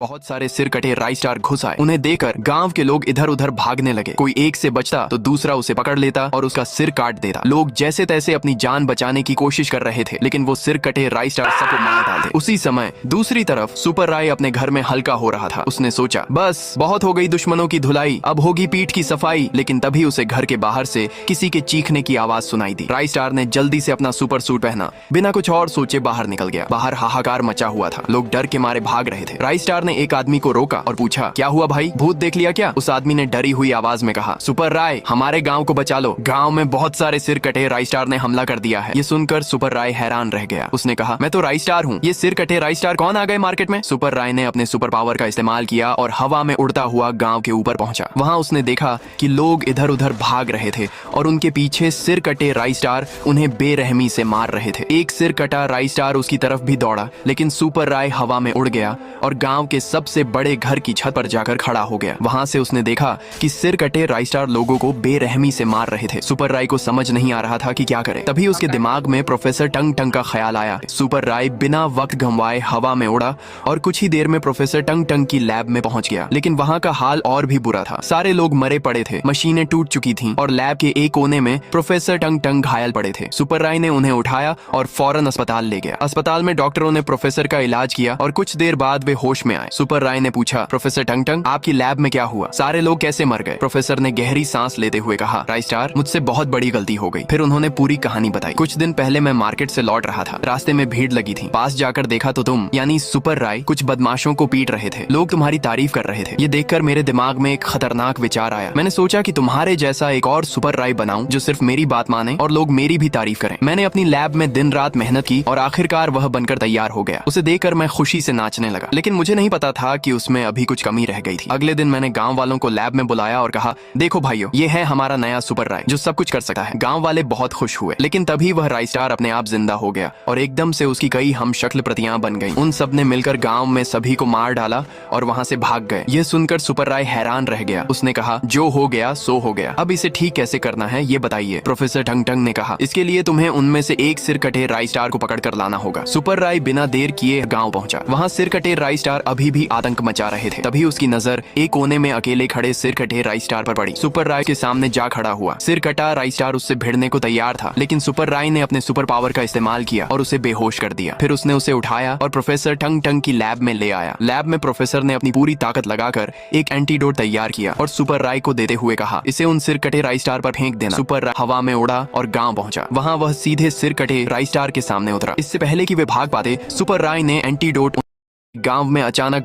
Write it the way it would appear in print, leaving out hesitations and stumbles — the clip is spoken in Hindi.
बहुत सारे सिर कटे राई स्टार घुस आए। उन्हें देखकर गांव के लोग इधर उधर भागने लगे। कोई एक से बचता तो दूसरा उसे पकड़ लेता और उसका सिर काट देता। लोग जैसे तैसे अपनी जान बचाने की कोशिश कर रहे थे, लेकिन वो सिर कटे राई स्टार सबको मार डालते। उसी समय दूसरी तरफ सुपर राय अपने घर में हल्का हो रहा था। उसने सोचा बस बहुत हो गई दुश्मनों की धुलाई, अब होगी पीठ की सफाई। लेकिन तभी उसे घर के बाहर से किसी के चीखने की आवाज सुनाई दी। राई स्टार ने जल्दी से अपना सुपर सूट पहना, बिना कुछ और सोचे बाहर निकल गया। बाहर हाहाकार मचा हुआ था, लोग डर के मारे भाग रहे थे। राई स्टार ने एक आदमी को रोका और पूछा, क्या हुआ भाई, भूत देख लिया क्या? उस आदमी ने डरी हुई आवाज में कहा, सुपर राय हमारे गांव को बचा लो, गांव में बहुत सारे सिर कटे राई स्टार ने हमला कर दिया है। ये सुनकर सुपर राय हैरान रह गया। उसने कहा, मैं तो राई स्टार हूँ, ये सिर कटे राई स्टार कौन आ गए मार्केट में? सुपर राय ने अपने सुपर पावर का इस्तेमाल किया और हवा में उड़ता हुआ गांव के ऊपर पहुंचा। वहां उसने देखा कि लोग इधर उधर भाग रहे थे और उनके पीछे सिर कटे राई स्टार उन्हें बेरहमी से मार रहे थे। एक सिर कटा राई स्टार उसकी तरफ भी दौड़ा, लेकिन सुपर राय हवा में उड़ गया और गांव के सबसे बड़े घर की छत पर जाकर खड़ा हो गया। वहां से उसने देखा कि सिर कटे राई स्टार लोगों को बेरहमी से मार रहे थे। सुपर राय को समझ नहीं आ रहा था कि क्या करे। तभी उसके दिमाग में प्रोफेसर टंग टंग का ख्याल आया। सुपर राय बिना वक्त गंवाए हवा में उड़ा और कुछ ही देर में प्रोफेसर टंग टंग की लैब में पहुंच गया। लेकिन वहां का हाल और भी बुरा था। सारे लोग मरे पड़े थे, मशीनें टूट चुकी थीं और लैब के एक कोने में प्रोफेसर टंग टंग घायल पड़े थे। सुपर राय ने उन्हें उठाया और फौरन अस्पताल ले गया। अस्पताल में डॉक्टरों ने प्रोफेसर का इलाज किया और कुछ देर बाद वे होश में आए। सुपर राय ने पूछा, प्रोफेसर टंग टंग आपकी लैब में क्या हुआ? सारे लोग कैसे मर गए? प्रोफेसर ने गहरी सांस लेते हुए कहा, राई स्टार मुझसे बहुत बड़ी गलती हो गई। फिर उन्होंने पूरी कहानी बताई। कुछ दिन पहले मैं मार्केट से लौट रहा था, रास्ते में भीड़ लगी थी। पास जाकर देखा तो तुम यानी सुपर राय कुछ बदमाशों को पीट रहे थे। लोग तुम्हारी तारीफ कर रहे थे। ये देखकर मेरे दिमाग में एक खतरनाक विचार आया। मैंने सोचा कि तुम्हारे जैसा एक और सुपर राय बनाऊं जो सिर्फ मेरी बात माने और लोग मेरी भी तारीफ करें। मैंने अपनी लैब में दिन रात मेहनत की और आखिरकार वह बनकर तैयार हो गया। उसे देखकर मैं खुशी से नाचने लगा, लेकिन मुझे नहीं पता था कि उसमें अभी कुछ कमी रह गई थी। अगले दिन मैंने गांव वालों को लैब में बुलाया और कहा, देखो भाइयों, ये है हमारा नया सुपर राय जो सब कुछ कर सकता है। गांव वाले बहुत खुश हुए, लेकिन तभी वह राई स्टार अपने आप जिंदा हो गया और एकदम से उसकी कई हम शक्ल प्रतियां बन गईं। उन सब ने मिलकर गांव में सभी को मार डाला और वहां से भाग गए। यह सुनकर सुपर राय हैरान रह गया। उसने कहा, जो हो गया सो हो गया, अब इसे ठीक कैसे करना है ये बताइए। प्रोफेसर टंग टंग ने कहा, इसके लिए तुम्हें उनमें से एक सिर कटे राई स्टार को पकड़ कर लाना होगा। सुपर राय बिना देर किए गाँव पहुंचा। वहाँ सिर कटे राई स्टार अभी भी आतंक मचा रहे थे। तभी उसकी नजर एक कोने में अकेले खड़े सिर कटे राई स्टार पर पड़ी। सुपर राय के सामने जा खड़ा हुआ। सिर कटा राई स्टार उससे भिड़ने को तैयार था, लेकिन सुपर राय ने अपने सुपर पावर का इस्तेमाल किया और उसे बेहोश कर दिया। फिर उसने उसे उठाया और प्रोफेसर टंग टंग की लैब में ले आया। लैब में प्रोफेसर ने अपनी पूरी ताकत लगाकर एक एंटीडोट तैयार किया और सुपर राय को देते हुए कहा, इसे उन सिर कटे राई स्टार पर फेंक देना। सुपर राय हवा में उड़ा और गांव पहुंचा। वहां वह सीधे सिर कटे राई स्टार के सामने उतरा। इससे पहले कि वे भाग पाते, सुपर राय ने एंटीडोट गांव में अचानक